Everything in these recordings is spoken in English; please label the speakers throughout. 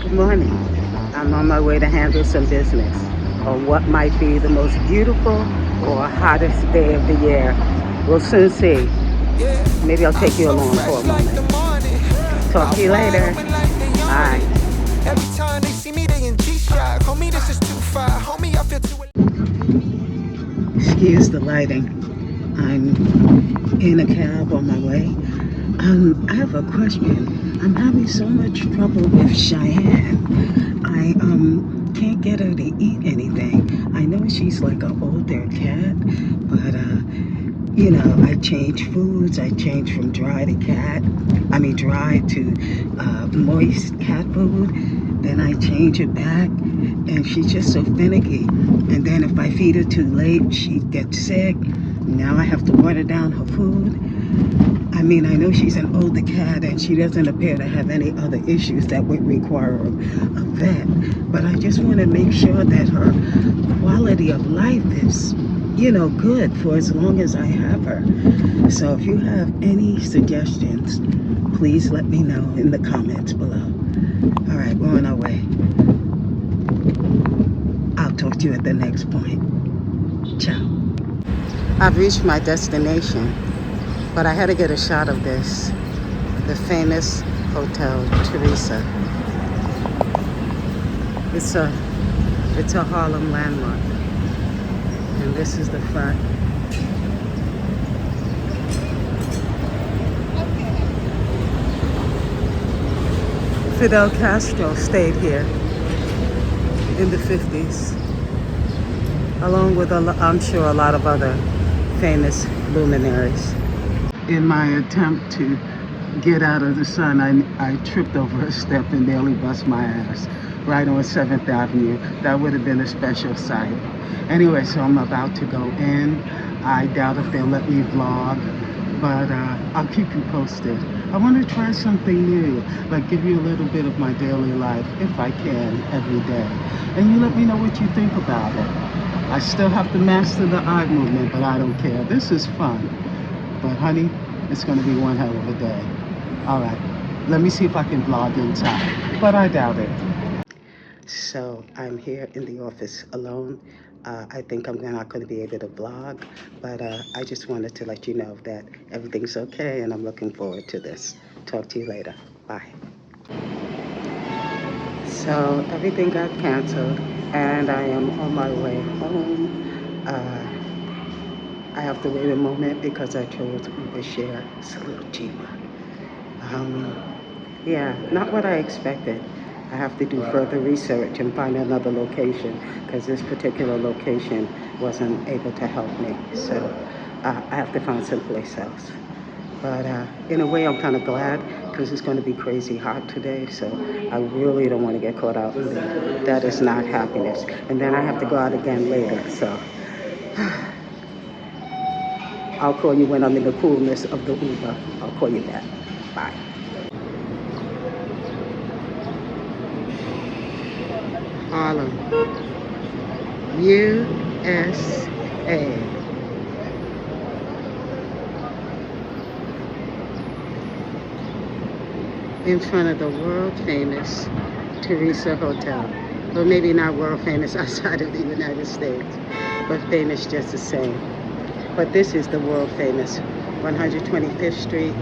Speaker 1: Good morning. I'm on my way to handle some business on what might be the most beautiful or hottest day of the year. We'll soon see. Maybe I'll take you along for a moment. Talk to you later. Bye. Every time they see me, they in G-Shock. Homie, this is too far. Homie, I feel too. Excuse the lighting. I'm in a cab on my way. I have a question. I'm having so much trouble with Cheyenne. I can't get her to eat anything. I know she's like an older cat, but you know, I change foods. I change from dry to dry to moist cat food. Then I change it back, and she's just so finicky. And then if I feed her too late, she gets sick. Now I have to water down her food. I mean, I know she's an older cat and she doesn't appear to have any other issues that would require a vet. But I just want to make sure that her quality of life is, you know, good for as long as I have her. So if you have any suggestions, please let me know in the comments below. All right, we're on our way. I'll talk to you at the next point. Ciao. I've reached my destination, but I had to get a shot of this, the famous Hotel Teresa. It's a Harlem landmark, and this is the front. Fidel Castro stayed here in the 50s, along with, I'm sure, a lot of other famous luminaries. In my attempt to get out of the sun, I tripped over a step and nearly bust my ass right on 7th Avenue. That would have been a special sight. Anyway, so I'm about to go in. I doubt if they'll let me vlog, but I'll keep you posted. I want to try something new, like give you a little bit of my daily life, if I can, every day. And you let me know what you think about it. I still have to master the eye movement, but I don't care. This is fun. But honey, it's going to be one hell of a day. All right, let me see if I can vlog inside, but I doubt it. So I'm here in the office alone. I think I'm not going to be able to vlog, but I just wanted to let you know that everything's okay and I'm looking forward to this. Talk to you later. Bye. So everything got canceled and I am on my way home. I have to wait a moment because I chose Uber Share. It's a little cheaper. Yeah, not what I expected. I have to do further research and find another location because this particular location wasn't able to help me. So I have to find someplace else. But in a way, I'm kind of glad because it's going to be crazy hot today. So I really don't want to get caught out in there. That is not happiness. And then I have to go out again later. So I'll call you when I'm in the coolness of the Uber. I'll call you back. Bye. Harlem, USA. In front of the world famous Teresa Hotel. Well, maybe not world famous outside of the United States, but famous just the same. But this is the world famous 125th Street,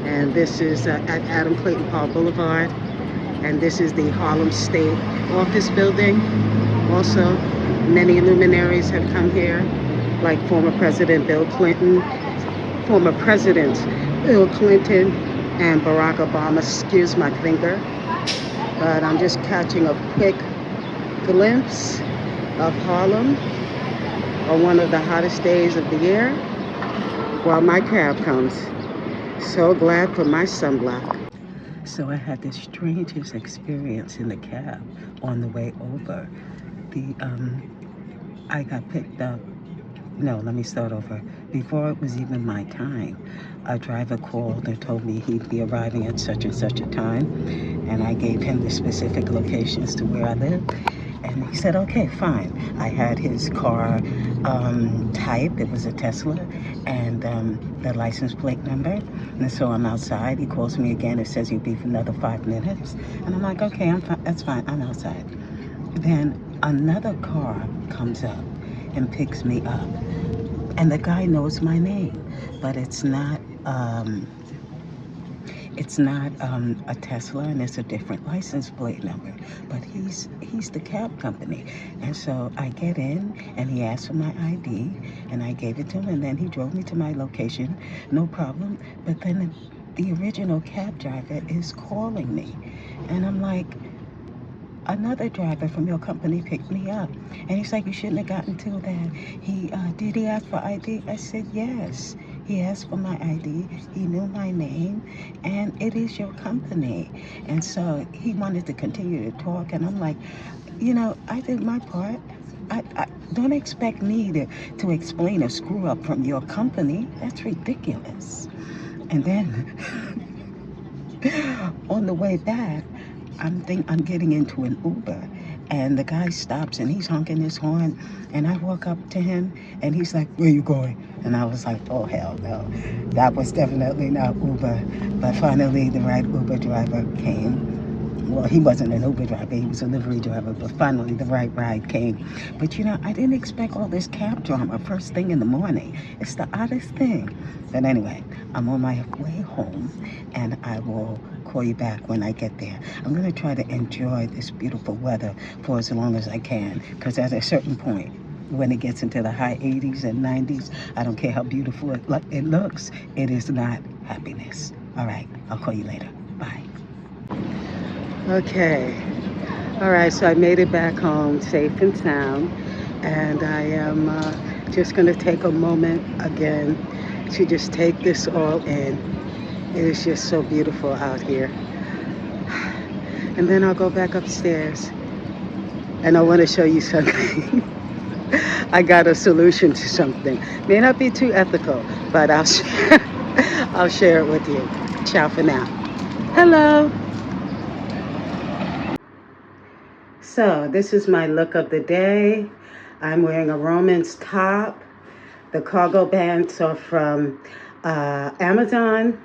Speaker 1: and this is at Adam Clayton Park Boulevard, and this is the Harlem State Office Building. Also, many luminaries have come here, like former President Bill Clinton, and Barack Obama. Excuse my finger, but I'm just catching a quick glimpse of Harlem on one of the hottest days of the year while my cab comes. So glad for my sunblock. So I had the strangest experience in the cab on the way over. I got picked up. No, let me start over. Before it was even my time, a driver called and told me he'd be arriving at such and such a time, and I gave him the specific locations to where I live, and he said, okay, fine. I had his car type. It was a Tesla, and the license plate number. And so I'm outside. He calls me again. It says he'll be for another 5 minutes. And I'm like, okay, I'm fine. That's fine. I'm outside. Then another car comes up and picks me up. And the guy knows my name, but it's not a Tesla, and it's a different license plate number. But he's the cab company. And so I get in, and he asked for my ID, and I gave it to him, and then he drove me to my location, no problem. But then the original cab driver is calling me, and I'm like, another driver from your company picked me up. And he's like, you shouldn't have gotten to that. Did he ask for ID? I said, yes. He asked for my ID. He knew my name, and it is your company. And so he wanted to continue to talk, and I'm like, I did my part. I don't expect me to explain a screw up from your company. That's ridiculous. And then on the way back, I'm getting into an Uber, and the guy stops and he's honking his horn, and I walk up to him and he's like, where you going? And I was like, oh hell no, that was definitely not Uber. But finally the right Uber driver came. Well, he wasn't an Uber driver, he was a livery driver, but finally the right ride came. But I didn't expect all this cab drama first thing in the morning. It's the oddest thing. But anyway, I'm on my way home, and I will call you back when I get there. I'm going to try to enjoy this beautiful weather for as long as I can, because at a certain point, when it gets into the high 80s and 90s, I don't care how beautiful it looks, it is not happiness. All right, I'll call you later. Bye. Okay. All right, so I made it back home safe and sound, and I am just going to take a moment again to just take this all in. It is just so beautiful out here. And then I'll go back upstairs, and I want to show you something. I got a solution to something. May not be too ethical, but I'll share it with you. Ciao for now. Hello. So this is my look of the day. I'm wearing a Romans top. The cargo pants are from Amazon,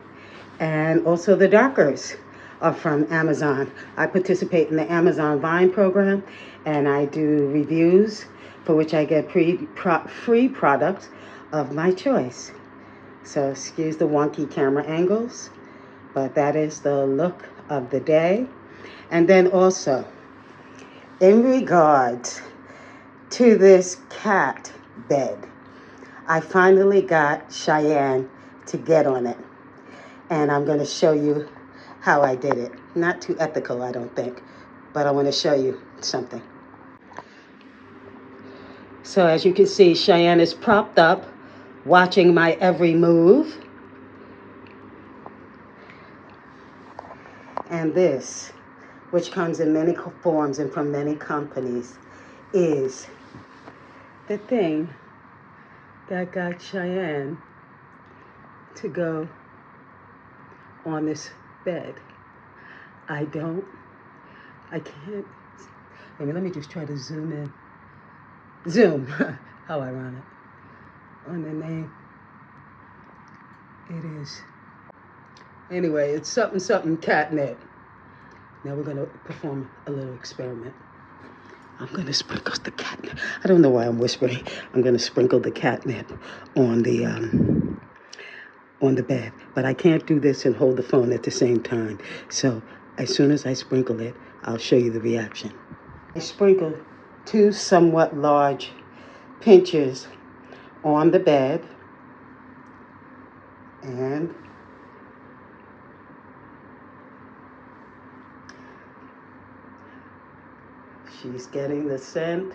Speaker 1: and also the Dockers are from Amazon. I participate in the Amazon Vine program, and I do reviews for which I get free products of my choice. So excuse the wonky camera angles, but that is the look of the day. And then also, in regards to this cat bed, I finally got Cheyenne to get on it. And I'm going to show you how I did it. Not too ethical, I don't think, but I want to show you something. So as you can see, Cheyenne is propped up, watching my every move. And this, which comes in many forms and from many companies, is the thing that got Cheyenne to go on this bed. I can't. Let me just try to zoom in. Zoom. How ironic. On the name. It is. Anyway, it's something catnip. Now we're going to perform a little experiment. I'm going to sprinkle the catnip. I don't know why I'm whispering. I'm going to sprinkle the catnip on the bed. But I can't do this and hold the phone at the same time. So as soon as I sprinkle it, I'll show you the reaction. I sprinkled 2 somewhat large pinches on the bed, and she's getting the scent.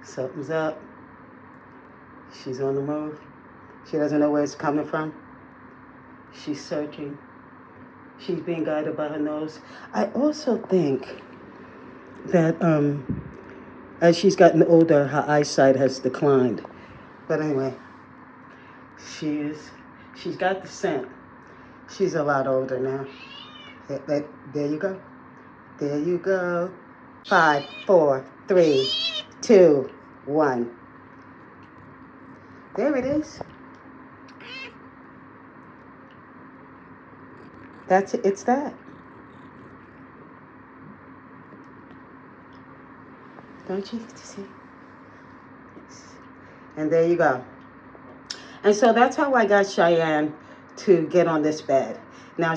Speaker 1: Something's up. She's on the move. She doesn't know where it's coming from. She's searching. She's being guided by her nose. I also think that as she's gotten older, her eyesight has declined. But anyway, she's got the scent. She's a lot older now. There you go. There you go. 5, 4, 3, 2, 1. There it is. That's it. It's that. Don't you see? And there you go. And so that's how I got Cheyenne to get on this bed. Now,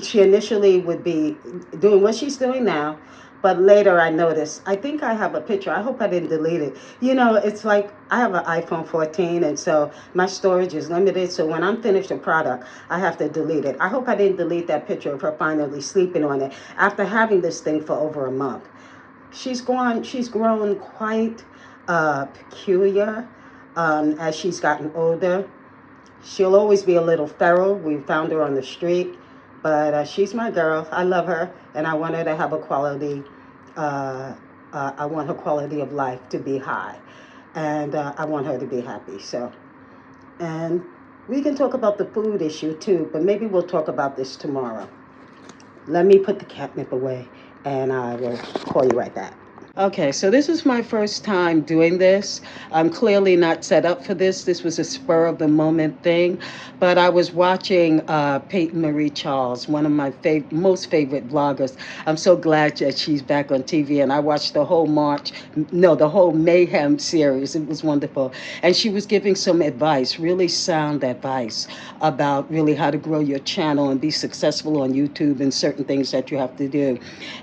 Speaker 1: she initially would be doing what she's doing now, but later I noticed, I think I have a picture. I hope I didn't delete it. You know, it's like I have an iPhone 14, and so my storage is limited. So when I'm finished a product, I have to delete it. I hope I didn't delete that picture of her finally sleeping on it after having this thing for over a month. She's grown quite peculiar as she's gotten older. She'll always be a little feral. We found her on the street, but she's my girl. I love her, and I want her to have a quality. I want her quality of life to be high, and I want her to be happy. So, and we can talk about the food issue too, but maybe we'll talk about this tomorrow. Let me put the catnip away, and I will call you right back. Okay, so this is my first time doing this. I'm clearly not set up for this. This was a spur of the moment thing. But I was watching Peyton Marie Charles, one of my most favorite vloggers. I'm so glad that she's back on TV. And I watched the whole the whole Mayhem series. It was wonderful. And she was giving some advice, really sound advice about really how to grow your channel and be successful on YouTube and certain things that you have to do.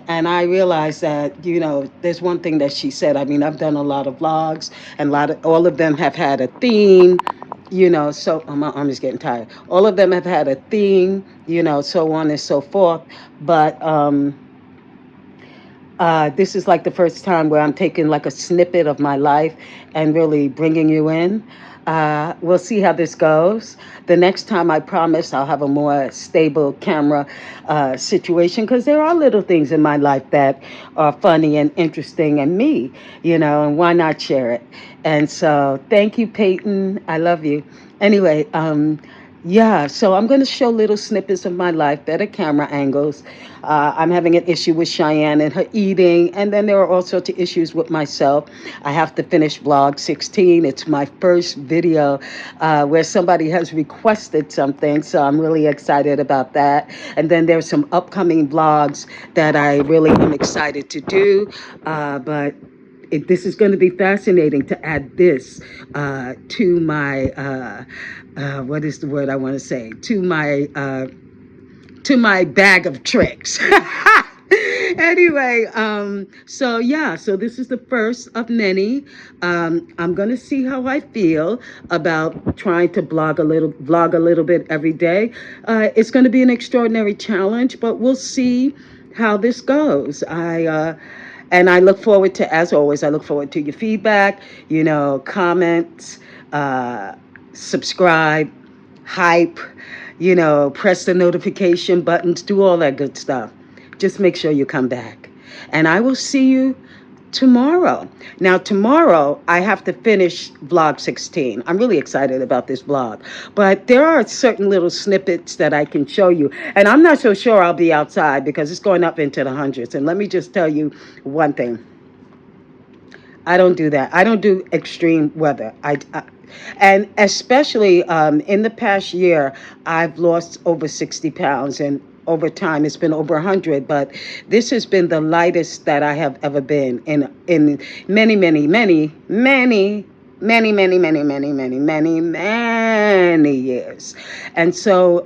Speaker 1: And I realized that, you know, there's one thing that she said. I mean, I've done a lot of vlogs, and all of them have had a theme, you know, so my arm is getting tired. All of them have had a theme, you know, so on and so forth. But this is like the first time where I'm taking like a snippet of my life and really bringing you in. We'll see how this goes. The next time, I promise I'll have a more stable camera situation, because there are little things in my life that are funny and interesting, and me, you know, and why not share it? And so thank you, Peyton. I love you. Anyway, yeah, so I'm going to show little snippets of my life, better camera angles. I'm having an issue with Cheyenne and her eating, and then there are all sorts of issues with myself. I have to finish vlog 16. It's my first video where somebody has requested something, so I'm really excited about that. And then there's some upcoming vlogs that I really am excited to do, but this is going to be fascinating to add this to my, what is the word I want to say? To my bag of tricks. Anyway, so yeah, so this is the first of many. I'm going to see how I feel about trying to vlog a little bit every day. It's going to be an extraordinary challenge, but we'll see how this goes. And I look forward to, as always, I look forward to your feedback, you know, comments, subscribe, hype, you know, press the notification buttons, do all that good stuff. Just make sure you come back. And I will see you tomorrow. Now, tomorrow, I have to finish vlog 16. I'm really excited about this vlog. But there are certain little snippets that I can show you. And I'm not so sure I'll be outside because it's going up into the hundreds. And let me just tell you one thing. I don't do that. I don't do extreme weather. And especially in the past year, I've lost over 60 pounds. And over time, it's been over 100. But this has been the lightest that I have ever been in many, many, many, many, many, many, many, many, many, many, many years. And so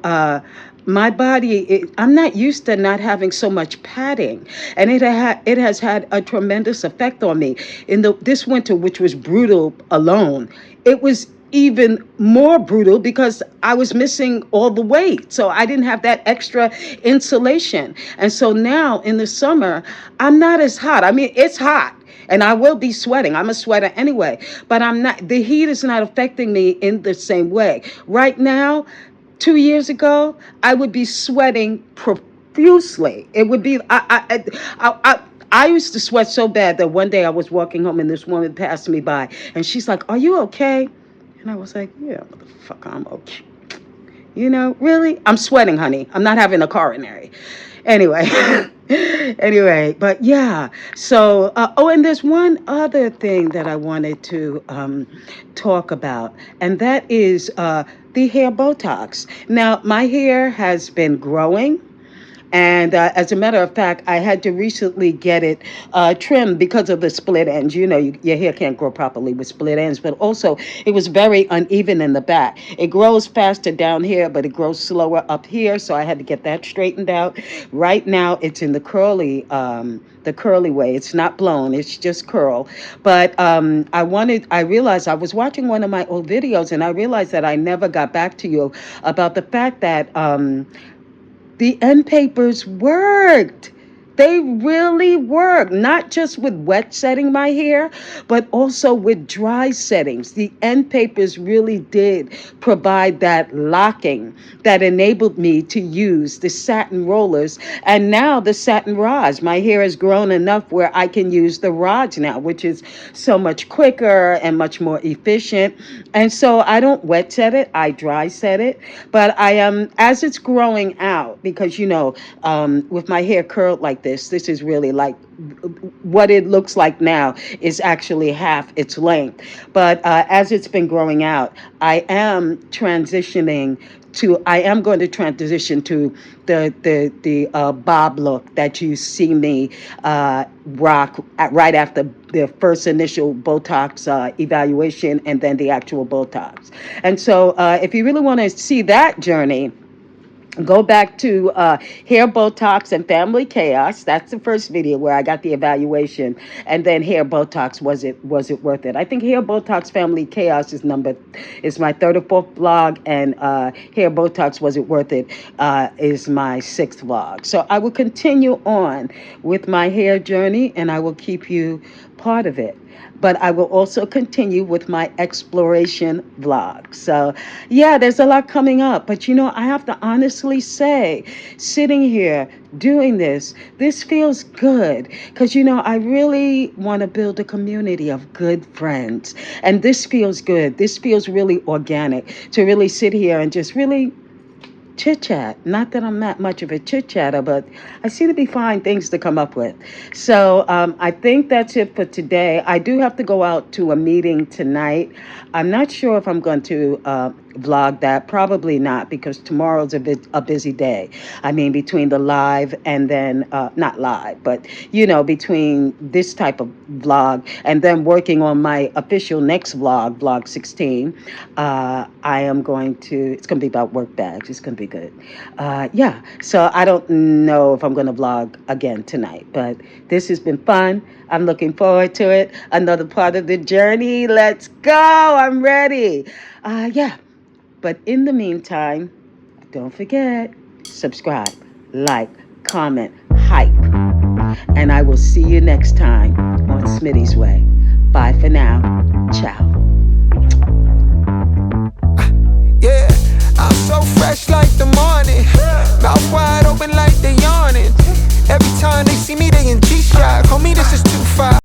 Speaker 1: my body, I'm not used to not having so much padding, and it has had a tremendous effect on me. In this winter, which was brutal alone, it was even more brutal because I was missing all the weight, so I didn't have that extra insulation. And so now in the summer, I'm not as hot. I mean, it's hot. And I will be sweating. I'm a sweater anyway, but the heat is not affecting me in the same way. Right now, 2 years ago, I would be sweating profusely. It would be, I used to sweat so bad that one day I was walking home and this woman passed me by and she's like, "Are you okay?" And I was like, "Yeah, motherfucker, I'm okay." You know, really? I'm sweating, honey. I'm not having a coronary. Anyway, anyway, but yeah. So, oh, and there's one other thing that I wanted to talk about, and that is the hair Botox. Now, my hair has been growing. And as a matter of fact, I had to recently get it trimmed because of the split ends. You know, your hair can't grow properly with split ends, but also it was very uneven in the back. It grows faster down here, but it grows slower up here. So I had to get that straightened out. Right now, it's in the curly way. It's not blown, it's just curl. But I realized I was watching one of my old videos and I realized that I never got back to you about the fact that the end papers worked. They really work, not just with wet setting my hair, but also with dry settings. The end papers really did provide that locking that enabled me to use the satin rollers and now the satin rods. My hair has grown enough where I can use the rods now, which is so much quicker and much more efficient. And so I don't wet set it, I dry set it. But I am, as it's growing out, because with my hair curled like this is really like what it looks like now is actually half its length. But as it's been growing out, I am going to transition to the bob look that you see me rock right after the first initial Botox evaluation and then the actual Botox. And so if you really want to see that journey, go back to Hair Botox and Family Chaos. That's the first video where I got the evaluation, and then Hair Botox. Was it worth it? I think Hair Botox Family Chaos is my third or fourth vlog, and Hair Botox Was It Worth It is my sixth vlog. So I will continue on with my hair journey, and I will keep you part of it. But I will also continue with my exploration vlog. So, yeah, there's a lot coming up. But, I have to honestly say, sitting here doing this feels good. Because, I really want to build a community of good friends. And this feels good. This feels really organic to really sit here and just really chit chat. Not that I'm not much of a chit chatter, but I seem to be finding things to come up with. So I think that's it for today. I do have to go out to a meeting tonight. I'm not sure if I'm going to vlog that. Probably not, because tomorrow's a busy day. I mean, between the live and then not live, but between this type of vlog and then working on my official next vlog 16. It's going to be about work bags. It's going to be good. Yeah, so I don't know if I'm going to vlog again tonight, but this has been fun. I'm looking forward to it. Another part of the journey. Let's go. I'm ready. Yeah. But in the meantime, don't forget, subscribe, like, comment, hype. And I will see you next time on Smitty's Way. Bye for now. Ciao.
Speaker 2: Yeah, I'm so fresh like the morning. Mouth wide open like they yawning. Every time they see me, they in G-Shock. Homie, this is too far.